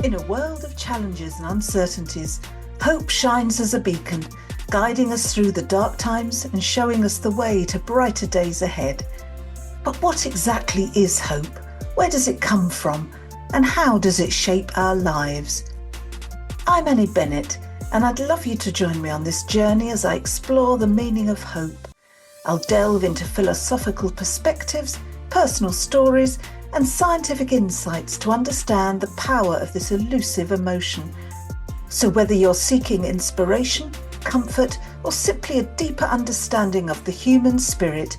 In a world of challenges and uncertainties, hope shines as a beacon, guiding us through the dark times and showing us the way to brighter days ahead. But what exactly is hope? Where does it come from? And how does it shape our lives? I'm Annie Bennett, and I'd love you to join me on this journey as I explore the meaning of hope. I'll delve into philosophical perspectives, personal stories, and scientific insights to understand the power of this elusive emotion. So whether you're seeking inspiration, comfort, or simply a deeper understanding of the human spirit,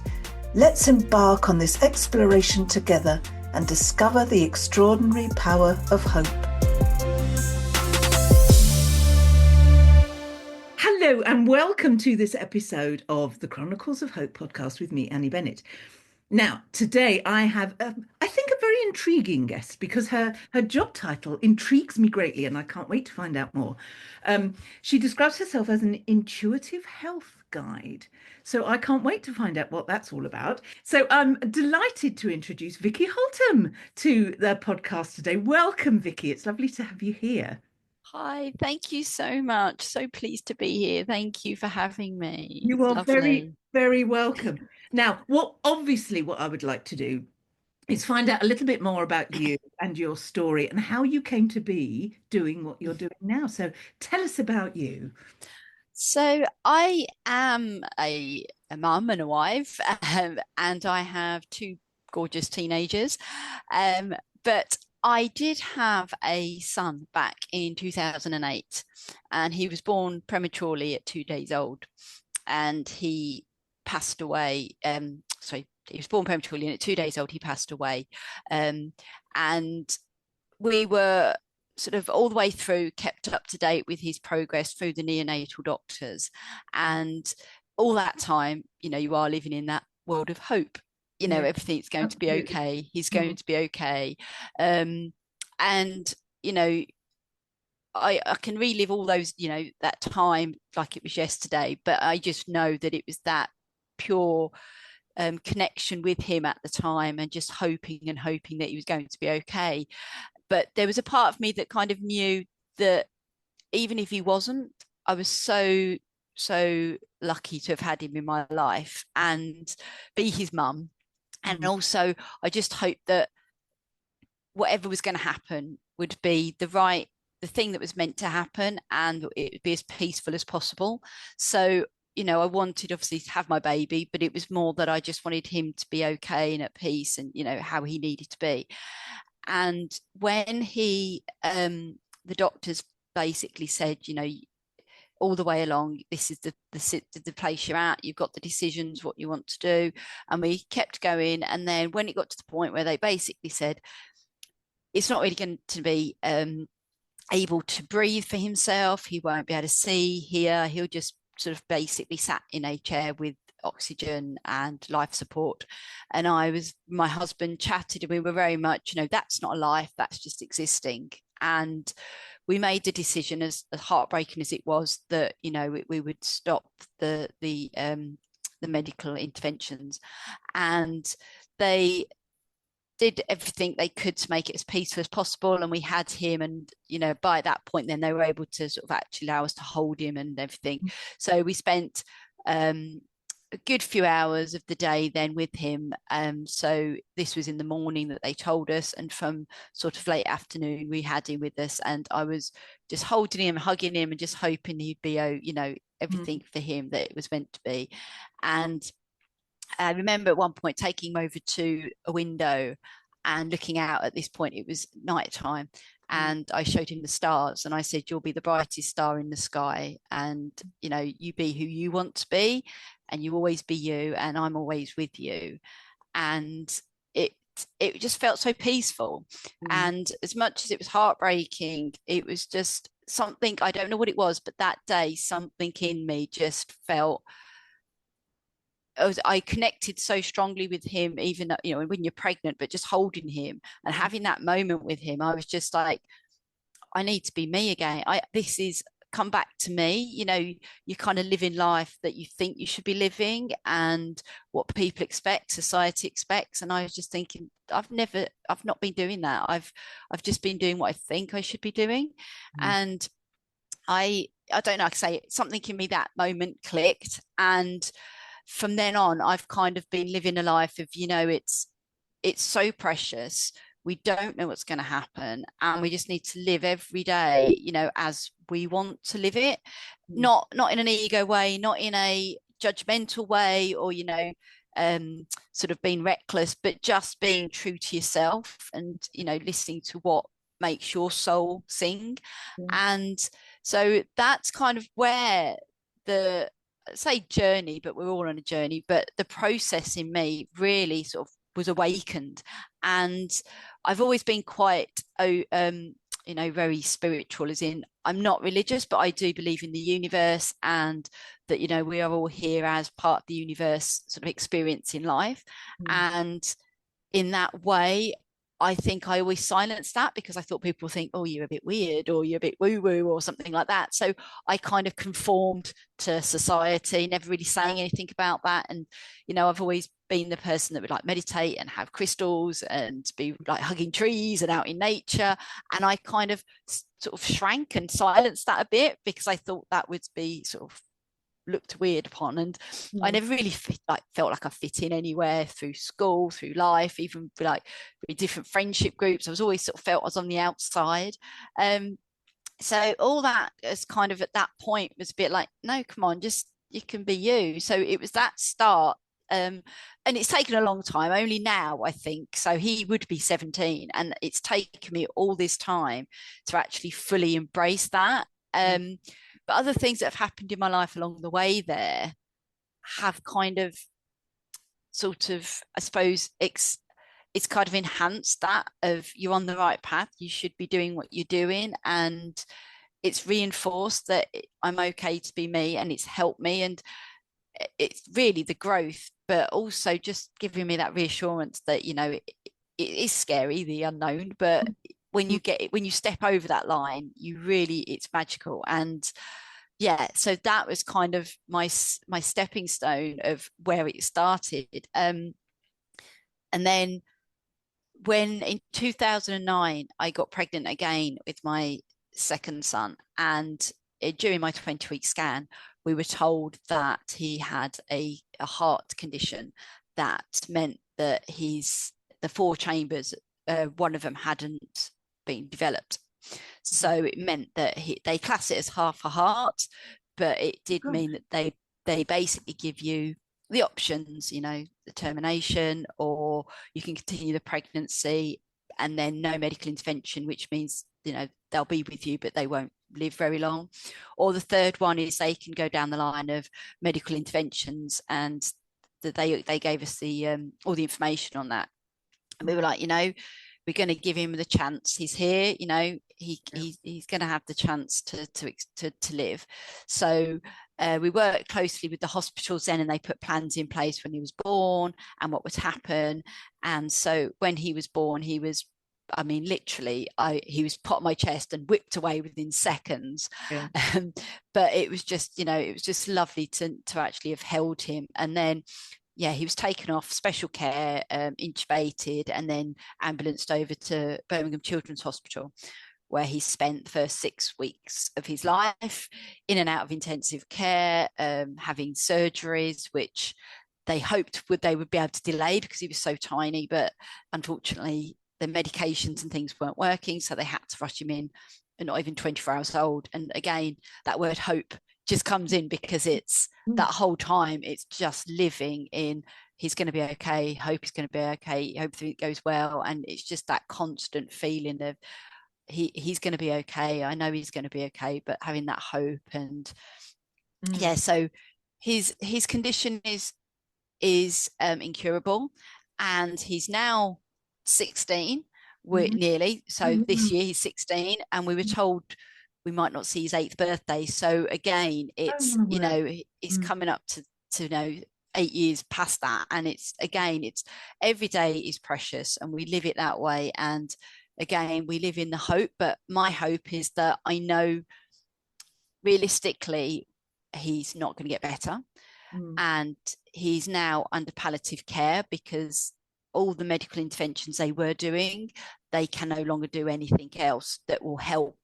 let's embark on this exploration together and discover the extraordinary power of hope. Hello and welcome to this episode of the Chronicles of Hope podcast with me, Annie Bennett. Now, today I have, I think, a very intriguing guest because her job title intrigues me greatly and I can't wait to find out more. She describes herself as an intuitive health guide. So I can't wait to find out what that's all about. So I'm delighted to introduce Vicki Holtom to the podcast today. Welcome, Vicki. It's lovely to have you here. Hi, thank you so much. So pleased to be here. Thank you for having me. You are Lovely. very, very welcome. Now, what I would like to do is find out a little bit more about you and your story and how you came to be doing what you're doing now. So tell us about you. So I am a mum and a wife, and I have two gorgeous teenagers. But I did have a son back in 2008, and he was born prematurely at 2 days old, and he passed away. He was born prematurely, and at 2 days old, he passed away. And we were sort of all the way through kept up to date with his progress through the neonatal doctors. And all that time, you are living in that world of hope. Everything's going to be okay. He's going to be okay. And, I can relive all those, that time like it was yesterday, but I just know that it was that pure connection with him at the time and just hoping that he was going to be okay. But there was a part of me that kind of knew that even if he wasn't, I was so lucky to have had him in my life and be his mum. And also I just hoped that whatever was going to happen would be the thing that was meant to happen, and it would be as peaceful as possible. So I wanted obviously to have my baby, but it was more that I just wanted him to be okay and at peace and how he needed to be. And when the doctors basically said, all the way along, this is the place you're at, you've got the decisions, what you want to do. And we kept going. And then when it got to the point where they basically said, it's not really going to be able to breathe for himself, he won't be able to see, hear, he'll just sort of basically sat in a chair with oxygen and life support. And my husband chatted, and we were very much, that's not a life, that's just existing. And we made the decision, as heartbreaking as it was, that we would stop the medical interventions. And they did everything they could to make it as peaceful as possible, and we had him. And by that point, then they were able to sort of actually allow us to hold him and everything. So we spent a good few hours of the day then with him. So this was in the morning that they told us, and from sort of late afternoon we had him with us, and I was just holding him, hugging him, and just hoping he'd be everything for him that it was meant to be. And I remember at one point taking him over to a window and looking out. At this point it was nighttime, and I showed him the stars, and I said, you'll be the brightest star in the sky, and you be who you want to be, and you always be you, and I'm always with you. And it just felt so peaceful. And as much as it was heartbreaking, it was just something, I don't know what it was, but that day something in me just felt, I connected so strongly with him, even when you're pregnant, but just holding him and having that moment with him, I was just like, I need to be me again. This is come back to me. You know, you kind of living life that you think you should be living and what people expect, society expects. And I was just thinking, I've not been doing that. I've just been doing what I think I should be doing. And I don't know, I say something in me that moment clicked. And from then on, I've kind of been living a life of, you know, it's so precious. We don't know what's going to happen, and we just need to live every day, you know, as we want to live it. Not in an ego way, not in a judgmental way, or, you know, sort of being reckless, but just being true to yourself, and, you know, listening to what makes your soul sing. And so that's kind of where the, say, journey, but we're all on a journey, but the process in me really sort of was awakened. And I've always been quite you know, very spiritual, as in I'm not religious, but I do believe in the universe, and that, you know, we are all here as part of the universe sort of experiencing life. And in that way, I think I always silenced that, because I thought people think, oh, you're a bit weird, or you're a bit woo-woo, or something like that. So I kind of conformed to society, never really saying anything about that. And, you know, I've always been the person that would like meditate and have crystals and be like hugging trees and out in nature. And I kind of sort of shrank and silenced that a bit, because I thought that would be sort of looked weird upon. And I never really felt like I fit in anywhere, through school, through life, even like with different friendship groups. I was always sort of felt I was on the outside. So all that is kind of, at that point, was a bit like, no, come on, just, you can be you. So it was that start. And it's taken a long time, only now, I think. So he would be 17, and it's taken me all this time to actually fully embrace that. But other things that have happened in my life along the way there have kind of sort of, I suppose, it's kind of enhanced that, of you're on the right path, you should be doing what you're doing. And it's reinforced that I'm okay to be me, and it's helped me. And it's really the growth, but also just giving me that reassurance that, you know, it is scary, the unknown, but when you get it, when you step over that line, you really, it's magical. And yeah, so that was kind of my stepping stone of where it started. And then when in 2009 I got pregnant again with my second son, and during my 20-week scan, we were told that he had a heart condition that meant that the 4 chambers, one of them hadn't been developed. So it meant that they class it as half a heart, but it did mean that they basically give you the options, you know, the termination, or you can continue the pregnancy and then no medical intervention, which means, you know, they'll be with you, but they won't live very long. Or the third one is they can go down the line of medical interventions, and that they gave us all the information on that. And we were like, you know, we're going to give him the chance. He's here, you know, he's going to have the chance to live. So we worked closely with the hospitals then, and they put plans in place when he was born and what would happen. And so when he was born, he was, I mean, literally, he was put on my chest and whipped away within seconds. But it was just, you know, it was just lovely to actually have held him. And then, yeah, he was taken off special care, intubated, and then ambulanced over to Birmingham Children's Hospital, where he spent the first 6 weeks of his life in and out of intensive care, having surgeries, which they hoped they would be able to delay because he was so tiny. But unfortunately, the medications and things weren't working, so they had to rush him in, and not even 24 hours old. And again, that word hope just comes in, because it's that whole time it's just living in, he's going to be okay, hope he's going to be okay, hope everything goes well. And it's just that constant feeling of he's going to be okay, I know he's going to be okay, but having that hope. And yeah, so his condition is incurable, and he's now 16, nearly, so this year he's 16, and we were told we might not see his 8th birthday. So again, it's, you know, it's coming up to you know, 8 years past that. And it's, again, it's, every day is precious, and we live it that way. And again, we live in the hope, but my hope is that I know realistically, he's not going to get better. And he's now under palliative care because all the medical interventions they were doing, they can no longer do anything else that will help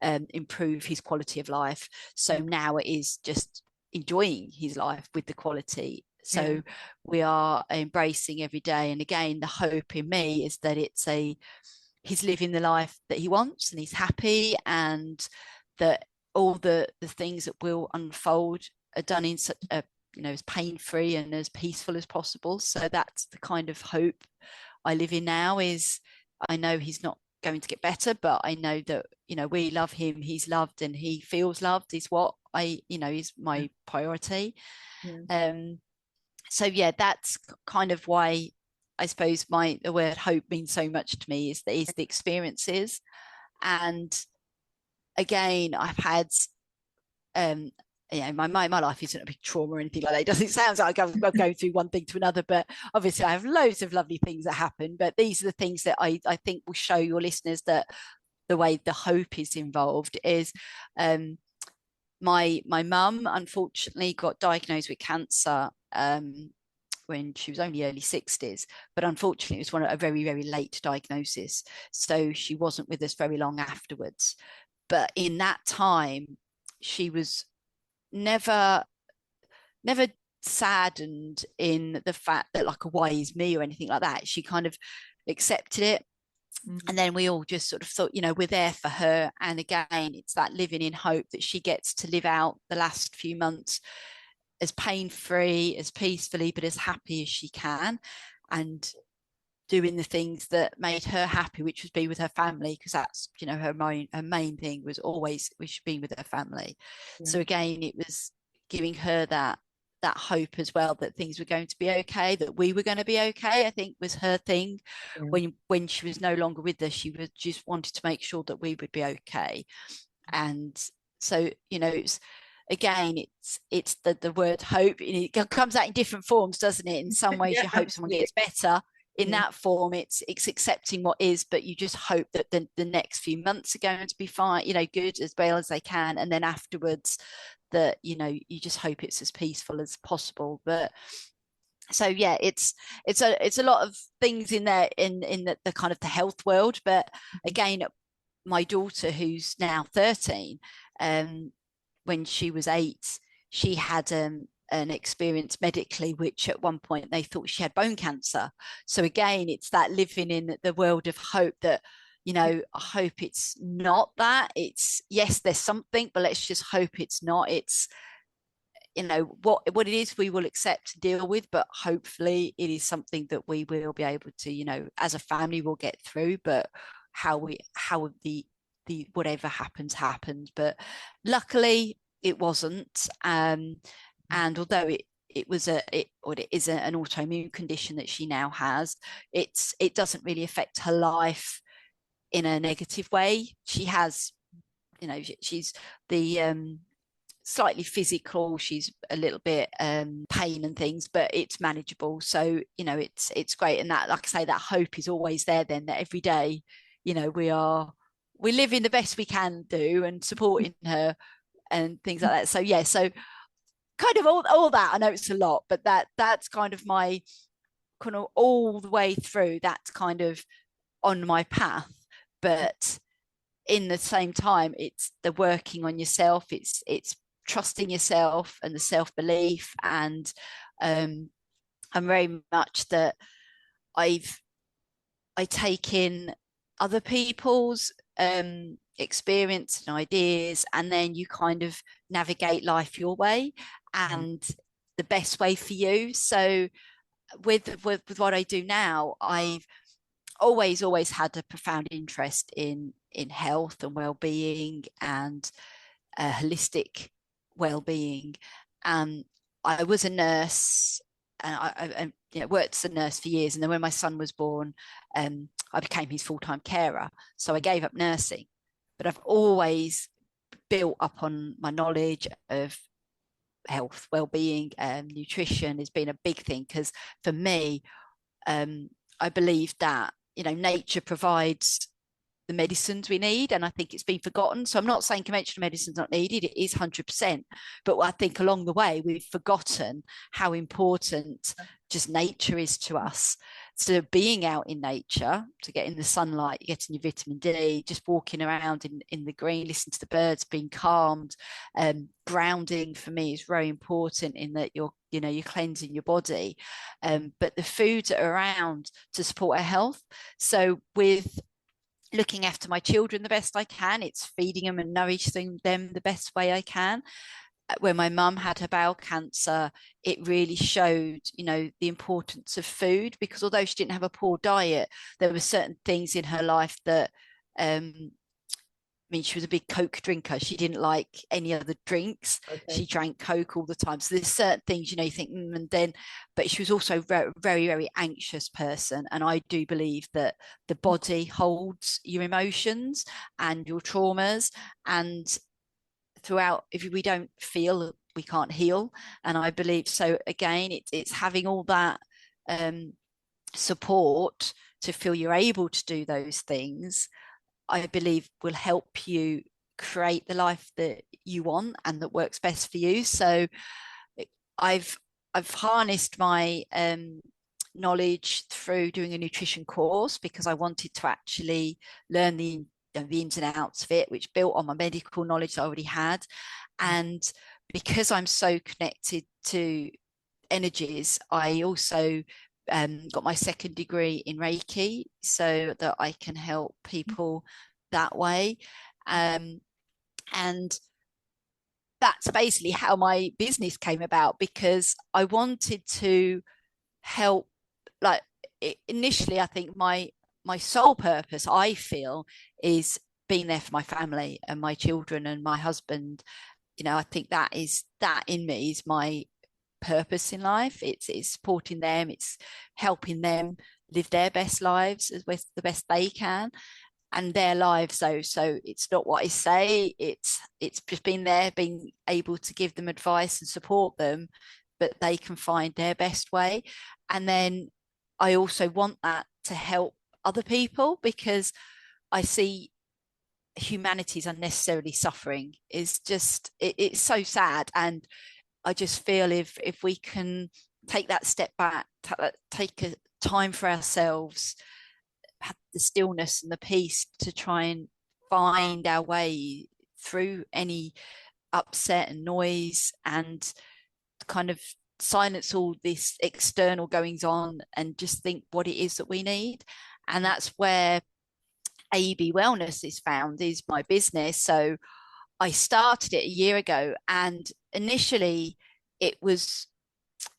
improve his quality of life. So now it is just enjoying his life with the quality. So we are embracing every day. And again, the hope in me is that he's living the life that he wants and he's happy, and that all the things that will unfold are done in such a, as pain-free and as peaceful as possible. So that's the kind of hope I live in now. Is I know he's not going to get better, but I know that we love him, he's loved, and he feels loved is what is my priority. So that's kind of why I suppose the word hope means so much to me, is the experiences. And again, I've had my life isn't a big trauma or anything like that. It doesn't sound like I'm going through one thing to another, but obviously I have loads of lovely things that happen. But these are the things that I think will show your listeners that the way the hope is involved is my mum unfortunately got diagnosed with cancer when she was only early 60s, but unfortunately it was a very, very late diagnosis. So she wasn't with us very long afterwards. But in that time, she was never saddened in the fact that like, why is me or anything like that. She kind of accepted it. And then we all just sort of thought, we're there for her. And again, it's that living in hope that she gets to live out the last few months as pain-free, as peacefully, but as happy as she can, and doing the things that made her happy, which was be with her family, because that's her main thing was always being with her family. So again, it was giving her that hope as well, that things were going to be okay, that we were going to be okay. I think was her thing. When she was no longer with us, she was just wanted to make sure that we would be okay. And so again, it's the word hope. It comes out in different forms, doesn't it? In some ways you hope someone gets better. In that form, it's accepting what is, but you just hope that the next few months are going to be fine, good as well as they can. And then afterwards that, you just hope it's as peaceful as possible. But so, it's a lot of things in there in the kind of the health world. But again, my daughter, who's now 13, when she was 8, she had an experience medically, which at one point they thought she had bone cancer. So again, it's that living in the world of hope that, I hope it's not that. It's, yes, there's something, but let's just hope it's not. It's, what it is we will accept and deal with, but hopefully it is something that we will be able to, as a family we'll get through. But how the whatever happens. But luckily it wasn't. And although it is an autoimmune condition that she now has, it doesn't really affect her life in a negative way. She has, she's the slightly physical, she's a little bit pain and things, but it's manageable. So it's great. And that, like I say, that hope is always there then, that every day we live in the best we can do and supporting her and things like that. So so kind of all that. I know it's a lot, but that's kind of my kind of all the way through, that's kind of on my path. But in the same time, it's the working on yourself, it's trusting yourself and the self-belief. And I'm very much that I take in other people's experience and ideas, and then you kind of navigate life your way and the best way for you. So with what I do now, I've always had a profound interest in health and well-being and holistic well-being. I was a nurse, and I worked as a nurse for years, and then when my son was born, I became his full-time carer. So I gave up nursing, but I've always built up on my knowledge of health, well-being, nutrition has been a big thing, because for me, I believe that nature provides the medicines we need, and I think it's been forgotten. So I'm not saying conventional medicine's not needed, it is 100%, but I think along the way we've forgotten how important just nature is to us. So being out in nature, to get in the sunlight, getting your vitamin D, just walking around in the green, listening to the birds, being calmed, grounding for me is very important, in that you're cleansing your body, but the foods are around to support our health. So with looking after my children the best I can, it's feeding them and nourishing them the best way I can. When my mum had her bowel cancer, it really showed, the importance of food, because although she didn't have a poor diet, there were certain things in her life that, she was a big Coke drinker. She didn't like any other drinks. Okay. She drank Coke all the time. So there's certain things, you think, and then, but she was also a very, very, very anxious person. And I do believe that the body holds your emotions and your traumas, and throughout, if we don't feel, we can't heal. And I believe, so again, it's having all that support to feel you're able to do those things, I believe will help you create the life that you want and that works best for you. So I've harnessed my knowledge through doing a nutrition course, because I wanted to actually learn the ins and outs of it, which built on my medical knowledge I already had. And because I'm so connected to energies, I also got my second degree in Reiki, so that I can help people that way. And that's basically how my business came about, because I wanted to help. Like, initially, I think my sole purpose, I feel, is being there for my family and my children and my husband. I think that in me is my purpose in life. It's supporting them, it's helping them live their best lives as the best they can, and their lives. So it's not what I say, it's just being there, being able to give them advice and support them, but they can find their best way. And then I also want that to help other people, because I see humanity's unnecessarily suffering is just, it's so sad. And I just feel if we can take that step back, take a time for ourselves, have the stillness and the peace to try and find our way through any upset and noise, and kind of silence all this external goings on and just think what it is that we need. And that's where aebwellness is found, is my business. So I started it a year ago, and initially it was,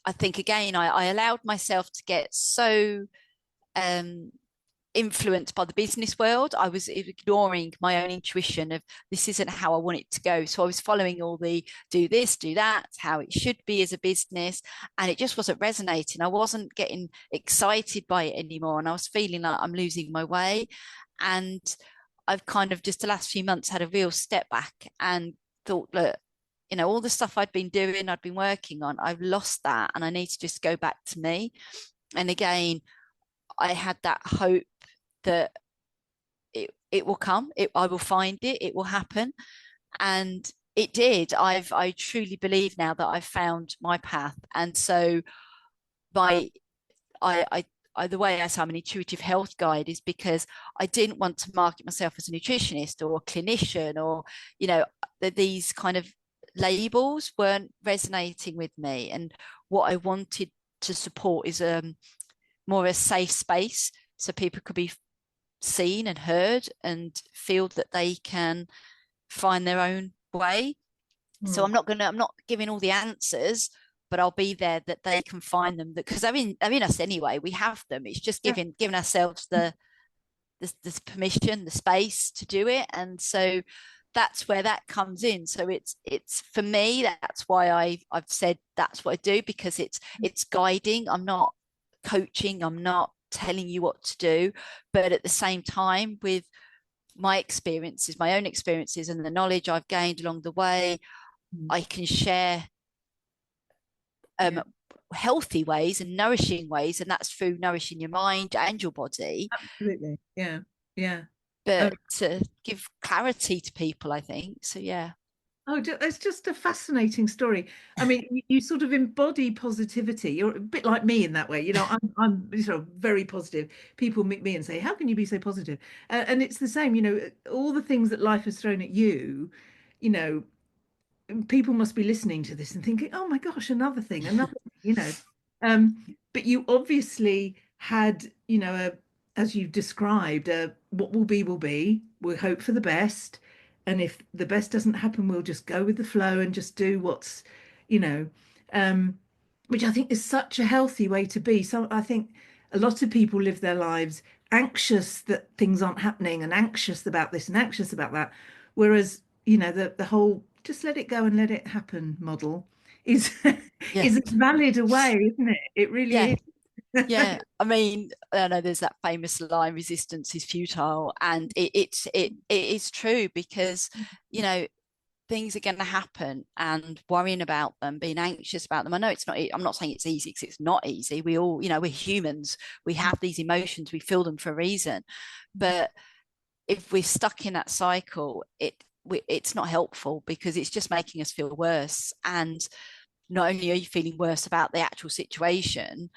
I think, again, I allowed myself to get so influenced by the business world. I was ignoring my own intuition of, this isn't how I want it to go. So I was following all the do this, do that, how it should be as a business, and it just wasn't resonating. I wasn't getting excited by it anymore, and I was feeling like I'm losing my way. And I've kind of just the last few months had a real step back and thought, look, all the stuff I'd been doing, I'd been working on, I've lost that, and I need to just go back to me. And again, I had that hope that it will come, I will find it, it will happen. And it did. I truly believe now that I've found my path. And so the way I say I'm an intuitive health guide is because I didn't want to market myself as a nutritionist or a clinician, or, these kind of labels weren't resonating with me. And what I wanted to support is more a safe space, so people could be seen and heard and feel that they can find their own way. So I'm not giving all the answers, but I'll be there that they can find them, because they're in us anyway. We have them. It's just giving ourselves the permission, the space to do it. And so that's where that comes in. So it's for me, that's why I've said that's what I do, because it's guiding. I'm not coaching, I'm not telling you what to do, but at the same time, with my experiences, my own experiences, and the knowledge I've gained along the way, I can share healthy ways and nourishing ways, and that's through nourishing your mind and your body. Absolutely. Yeah Oh, but to give clarity to people, I think. So yeah. oh, it's just a fascinating story. I mean, you sort of embody positivity. You're a bit like me in that way. You know, I'm sort of very positive. People meet me and say, "How can you be so positive?" And it's the same. You know, all the things that life has thrown at you. You know, people must be listening to this and thinking, "Oh my gosh, another thing," you know. But you obviously had, you know, as you described, what will be will be. We'll hope for the best, and if the best doesn't happen, we'll just go with the flow and just do what's, you know, um, which I think is such a healthy way to be. So I think a lot of people live their lives anxious that things aren't happening and anxious about this and anxious about that, whereas you know the whole just let it go and let it happen model is Yeah. is as valid a way, isn't it? It really Yeah. is. Yeah, I mean, I know there's that famous line, resistance is futile, and it is true, because you know things are going to happen, and worrying about them, being anxious about them. I know it's not, I'm not saying it's easy, because it's not easy. We all, you know, we're humans, we have these emotions, we feel them for a reason. But if we're stuck in that cycle, it's not helpful, because it's just making us feel worse. And not only are you feeling worse about the actual situation,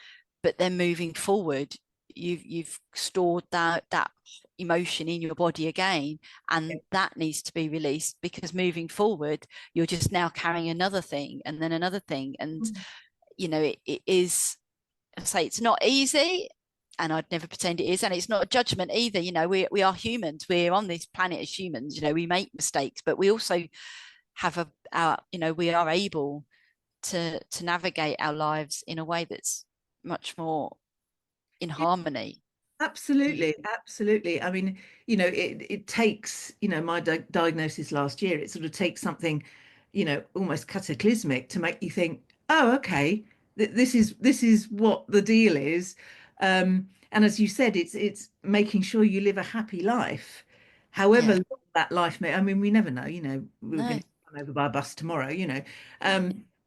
but then moving forward, you've stored that emotion in your body again, and that needs to be released, because moving forward, you're just now carrying another thing and then another thing. And you know, it is, I say, it's not easy, and I'd never pretend it is, and it's not a judgment either. You know, we are humans, we're on this planet as humans, you know, we make mistakes, but we also have our, you know, we are able to navigate our lives in a way that's much more in harmony. Absolutely, absolutely. I mean, you know, it takes, you know, my diagnosis last year, it sort of takes something, you know, almost cataclysmic to make you think, oh, okay, th this is what the deal is. And as you said, it's making sure you live a happy life, however Yeah. long that life may. I mean, we never know, you know, we're going No. to get run over by a bus tomorrow, you know.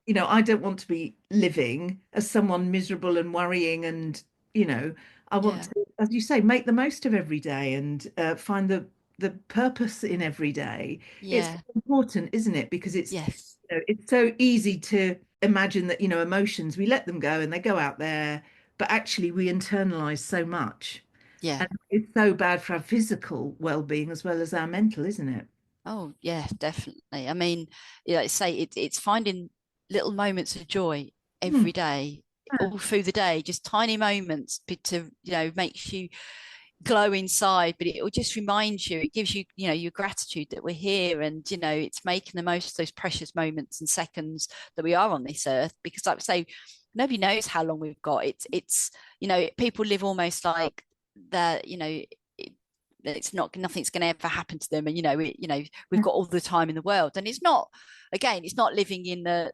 You know, I don't want to be living as someone miserable and worrying and, you know, I want Yeah. to, as you say, make the most of every day and find the purpose in every day. It's Yeah. important, isn't it? Because it's, Yes. you know, it's so easy to imagine that, you know, emotions, we let them go and they go out there, but actually we internalize so much. Yeah. And it's so bad for our physical well-being as well as our mental, isn't it? Oh yeah, definitely. I mean, yeah, like I say, it's finding little moments of joy Hmm. every day, Yeah. all through the day, just tiny moments to, you know, makes you glow inside. But it will just remind you, it gives you, you know, your gratitude that we're here, and you know, it's making the most of those precious moments and seconds that we are on this earth. Because like I say, nobody knows how long we've got. It's you know, people live almost like that, you know, it's not, nothing's going to ever happen to them, and you know, we've got all the time in the world. And it's not, again, it's not living in the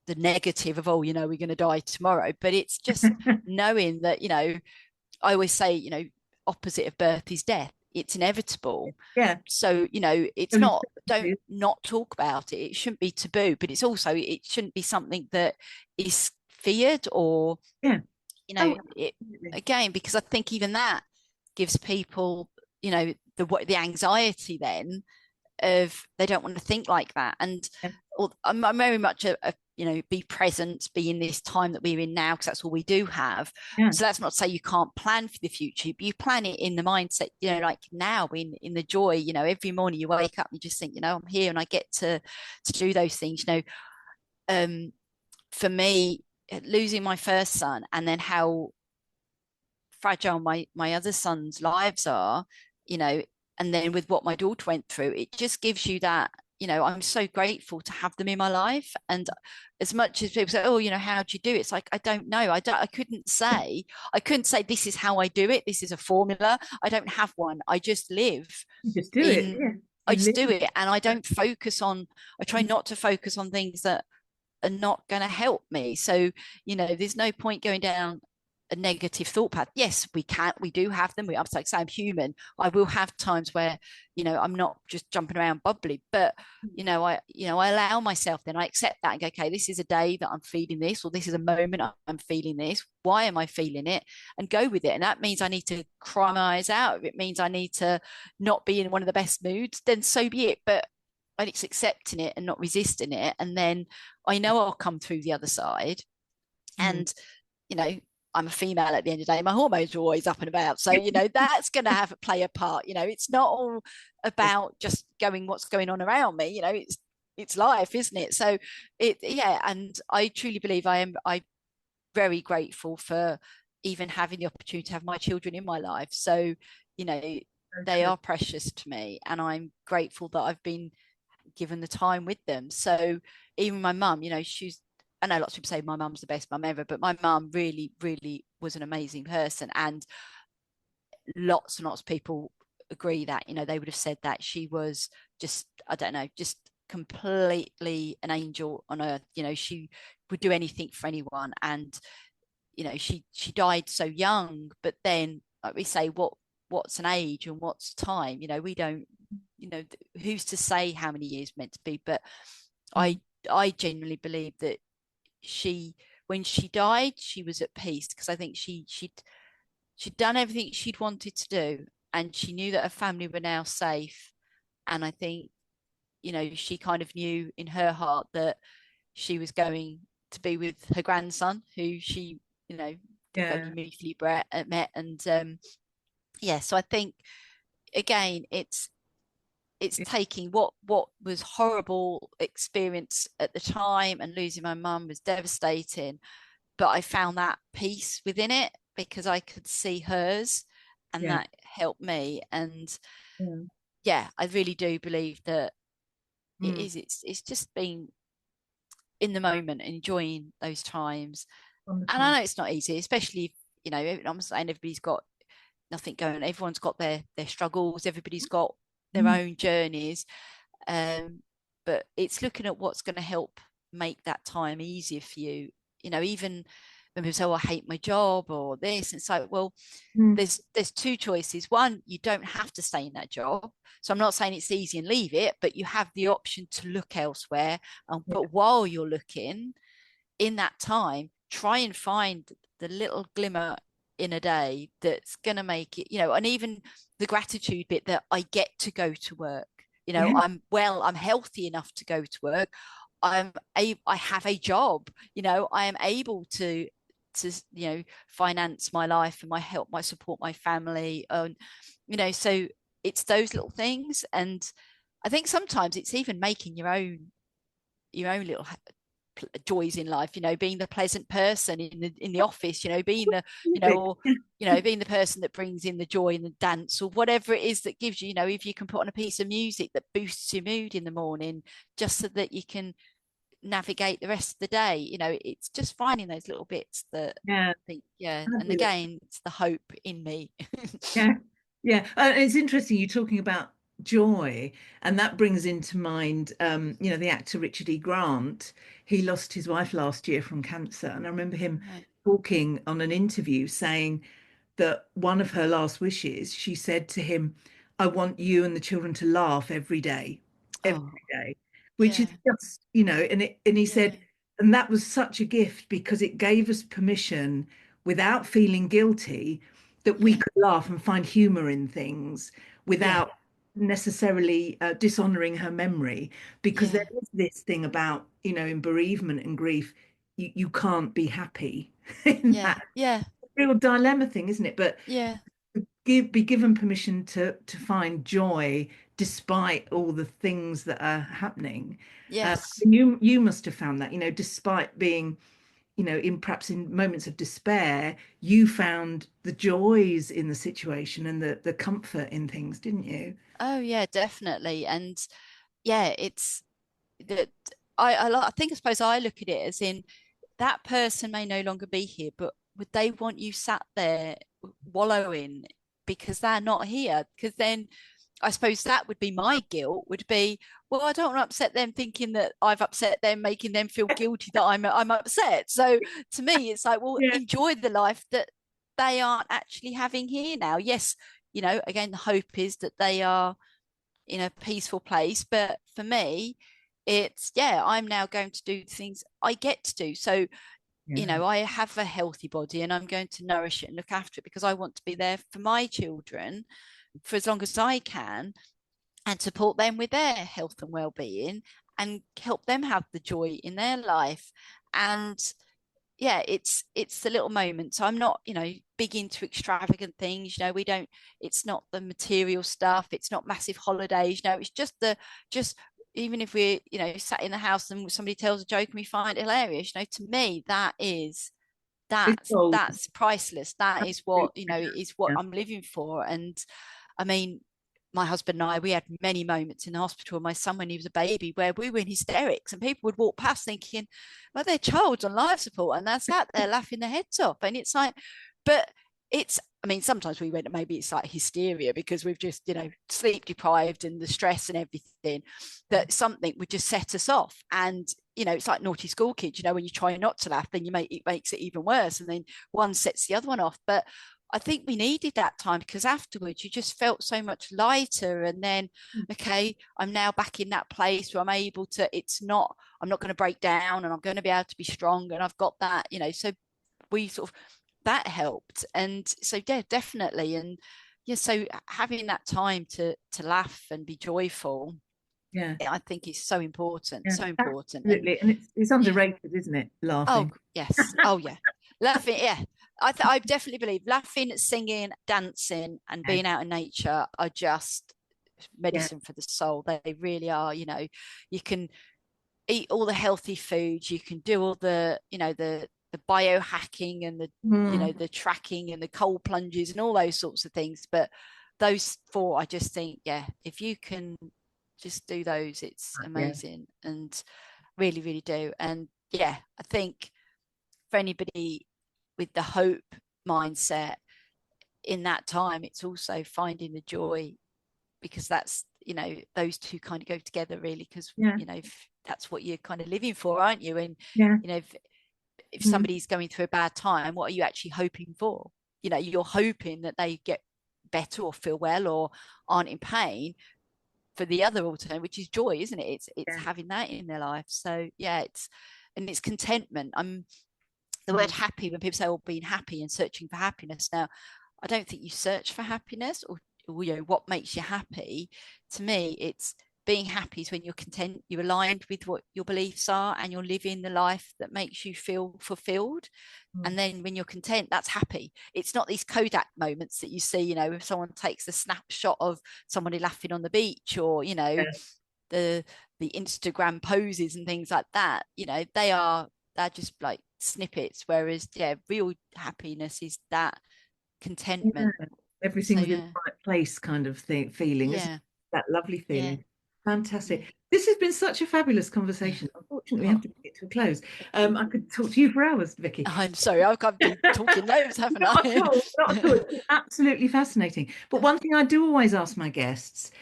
negative of, oh, you know, we're going to die tomorrow, but it's just knowing that, you know, I always say, you know, opposite of birth is death. It's inevitable. Yeah. So, you know, it's Only not, don't so not talk about it. It shouldn't be taboo, but it's also, it shouldn't be something that is feared, or, yeah. you know, Oh, it, absolutely. again, because I think even that gives people, you know, the anxiety then of, they don't want to think like that. And Yeah. I'm very much a, you know, be present, be in this time that we're in now, because that's all we do have. Yeah. So that's not to say you can't plan for the future, but you plan it in the mindset, you know, like now, in the joy. You know, every morning you wake up and you just think, you know, I'm here and I get to do those things. You know, for me, losing my first son, and then how fragile my other sons' lives are, you know, and then with what my daughter went through, it just gives you that, you know, I'm so grateful to have them in my life. And as much as people say, oh, you know, how do you do it? It's like, I don't know. I couldn't say this is how I do it. This is a formula. I don't have one. I just live You just do it. in, Yeah. I You just live. do it. And I don't focus on, I try not to focus on things that are not going to help me. So, you know, there's no point going down a negative thought path. Yes, we do have them. I'm like, say I'm human. I will have times where, I'm not just jumping around bubbly, but I allow myself, then I accept that and go, okay, this is a day that I'm feeling this, or this is a moment I'm feeling this. Why am I feeling it? And go with it. And that means I need to cry my eyes out. If it means I need to not be in one of the best moods, then so be it. But it's accepting it and not resisting it. And then I know I'll come through the other side. And, I'm a female at the end of the day. My hormones are always up and about. So, that's going to play a part. It's not all about just what's going on around me. It's life, isn't it? So and I truly believe I'm very grateful for even having the opportunity to have my children in my life. So, they are precious to me, and I'm grateful that I've been given the time with them. So even my mum, I know lots of people say my mum's the best mum ever, but my mum really, really was an amazing person. And lots and lots of people agree that, they would have said that she was just, I don't know, just completely an angel on earth. She would do anything for anyone. And, she died so young, but then like we say, what's an age and what's time? We don't, who's to say how many years meant to be? But I genuinely believe that when she died, she was at peace, because I think she'd done everything she'd wanted to do, and she knew that her family were now safe. And I think, she kind of knew in her heart that she was going to be with her grandson, who she, only mutually met. And so I think, again, it's taking what was horrible experience at the time, and losing my mum was devastating, but I found that peace within it because I could see hers, and that helped me. And I really do believe that it's just being in the moment, enjoying those times. Wonderful. And I know it's not easy, especially if, I'm saying everybody's got nothing going, everyone's got their struggles, everybody's got their own journeys, but it's looking at what's going to help make that time easier for you. Even when people say, oh, I hate my job or this, and it's like, well, there's two choices. One, you don't have to stay in that job, so I'm not saying it's easy and leave it, but you have the option to look elsewhere. But while you're looking, in that time, try and find the little glimmer in a day that's going to make it, and even the gratitude bit that I get to go to work, I'm healthy enough to go to work. I have a job, I am able to finance my life and my support my family. So it's those little things. And I think sometimes it's even making your own little joys in life, being the pleasant person in the office, being the being the person that brings in the joy in the dance, or whatever it is that gives you, if you can put on a piece of music that boosts your mood in the morning, just so that you can navigate the rest of the day. It's just finding those little bits that I think, and again, it's the hope in me. It's interesting you talking about joy, and that brings into mind the actor Richard E. Grant. He lost his wife last year from cancer, and I remember him talking on an interview saying that one of her last wishes, she said to him, I want you and the children to laugh every day, which is just, and he said, and that was such a gift, because it gave us permission, without feeling guilty, that we could laugh and find humor in things without necessarily dishonoring her memory. Because there is this thing about, in bereavement and grief, you can't be happy in that. Real dilemma thing, isn't it? But be given permission to find joy despite all the things that are happening. You must have found that, despite being, perhaps in moments of despair, you found the joys in the situation and the comfort in things, didn't you? Oh yeah, definitely. And it's that I think, I suppose I look at it as in, that person may no longer be here, but would they want you sat there wallowing because they're not here? Because then I suppose that would be my guilt, would be, well, I don't want to upset them thinking that I've upset them, making them feel guilty that I'm upset. So to me, it's like, well, enjoy the life that they aren't actually having here now. Yes, you know, again, the hope is that they are in a peaceful place, but for me, it's, yeah, I'm now going to do things I get to do. So, you know, I have a healthy body and I'm going to nourish it and look after it because I want to be there for my children for as long as I can, and support them with their health and well-being and help them have the joy in their life. And yeah, it's the little moments. I'm not, you know, big into extravagant things. You know, we don't, it's not the material stuff, it's not massive holidays. No, it's just even if we're, you know, sat in the house and somebody tells a joke and we find it hilarious, you know, to me that's priceless. That is what, you know, is what I'm living for. And I mean, my husband and I, we had many moments in the hospital with my son when he was a baby where we were in hysterics and people would walk past thinking, well, their child's on life support and they're sat there laughing their heads off. And it's like, but it's, I mean, sometimes we went, maybe it's like hysteria because we've just, you know, sleep deprived and the stress and everything, that something would just set us off. And, you know, it's like naughty school kids, you know, when you try not to laugh, then it makes it even worse. And then one sets the other one off. But I think we needed that time because afterwards you just felt so much lighter. And then, okay, I'm now back in that place where I'm able to, I'm not going to break down and I'm going to be able to be strong. And I've got that, you know, so we sort of, that helped. And so, yeah, definitely. And yeah, so having that time to laugh and be joyful, I think is so important, so important. Absolutely. And it's underrated, isn't it? Laughing. Oh, yes. Oh, yeah. Laughing, yeah. I definitely believe laughing, singing, dancing, and being out in nature are just medicine for the soul. They really are. You know, you can eat all the healthy foods, you can do all the, you know, the biohacking and the, you know, the tracking and the cold plunges and all those sorts of things. But those four, I just think, yeah, if you can just do those, it's amazing. And really, really do. And yeah, I think for anybody with the hope mindset in that time, it's also finding the joy, because that's, you know, those two kind of go together really, because you know, that's what you're kind of living for, aren't you? And you know, if somebody's going through a bad time, what are you actually hoping for? You know, you're hoping that they get better or feel well or aren't in pain, for the other alternative, which is joy, isn't it? It's having that in their life. So yeah, it's contentment. The word happy, when people say, oh, being happy and searching for happiness. Now, I don't think you search for happiness or you know, what makes you happy. To me, it's being happy is when you're content, you're aligned with what your beliefs are, and you're living the life that makes you feel fulfilled. And then when you're content, that's happy. It's not these Kodak moments that you see, you know, if someone takes a snapshot of somebody laughing on the beach, or, you know, the Instagram poses and things like that. You know, they're just like snippets. Whereas, yeah, real happiness is that contentment. Everything's in the right place kind of feeling. Isn't that lovely feeling? Fantastic. This has been such a fabulous conversation. Unfortunately, we have to get to a close. I could talk to you for hours, Vicki. I'm sorry, I've been talking loads, haven't I? Not at all. It's absolutely fascinating. But one thing I do always ask my guests,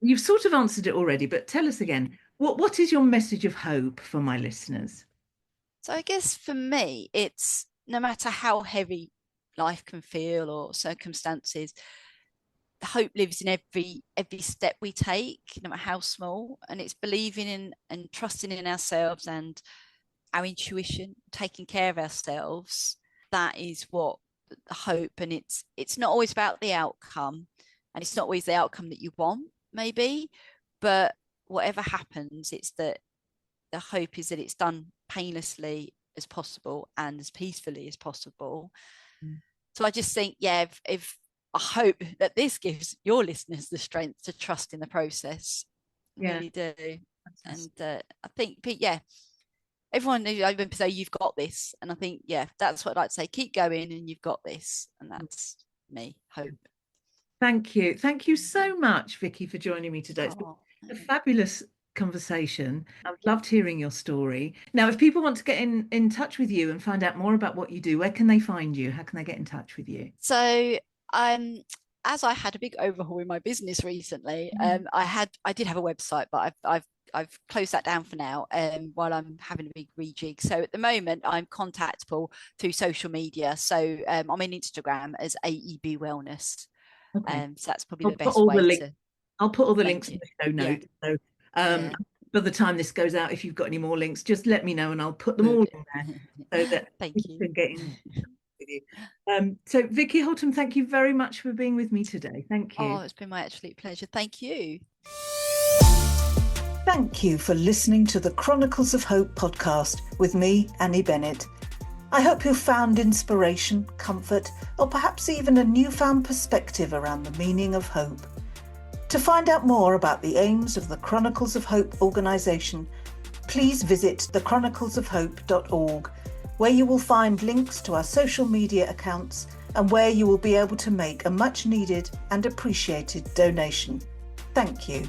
you've sort of answered it already, but tell us again, what is your message of hope for my listeners? So I guess for me, it's no matter how heavy life can feel or circumstances, the hope lives in every step we take, no matter how small. And it's believing in and trusting in ourselves and our intuition, taking care of ourselves. That is what the hope. And it's not always about the outcome, and it's not always the outcome that you want, maybe, but whatever happens, it's that the hope is that it's done painlessly as possible and as peacefully as possible. So I just think, if I hope that this gives your listeners the strength to trust in the process. I really do. And I think, everyone, I would say you've got this. And I think, that's what I'd like to say. Keep going and you've got this. And that's me, hope. Thank you. Thank you so much, Vicki, for joining me today. It's been a fabulous conversation. I've loved hearing your story. Now, if people want to get in touch with you and find out more about what you do, where can they find you? How can they get in touch with you? So as I had a big overhaul in my business recently, I did have a website, but I've I've closed that down for now while I'm having a big rejig. So at the moment I'm contactable through social media. So I'm on Instagram as aebwellness. Okay. So that's probably I'll the put best all way the links. to. I'll put all the Thank links in you. the show Yeah. notes. So Yeah. by the time this goes out, if you've got any more links, just let me know and I'll put them Will all do. in there so that Thank people you. can get in with you. So Vicki Holtom, thank you very much for being with me today. Thank you. Oh, it's been my absolute pleasure. Thank you. Thank you for listening to the Chronicles of Hope podcast with me, Annie Bennett. I hope you found inspiration, comfort, or perhaps even a newfound perspective around the meaning of hope. To find out more about the aims of the Chronicles of Hope organisation, please visit thechroniclesofhope.org, where you will find links to our social media accounts and where you will be able to make a much needed and appreciated donation. Thank you.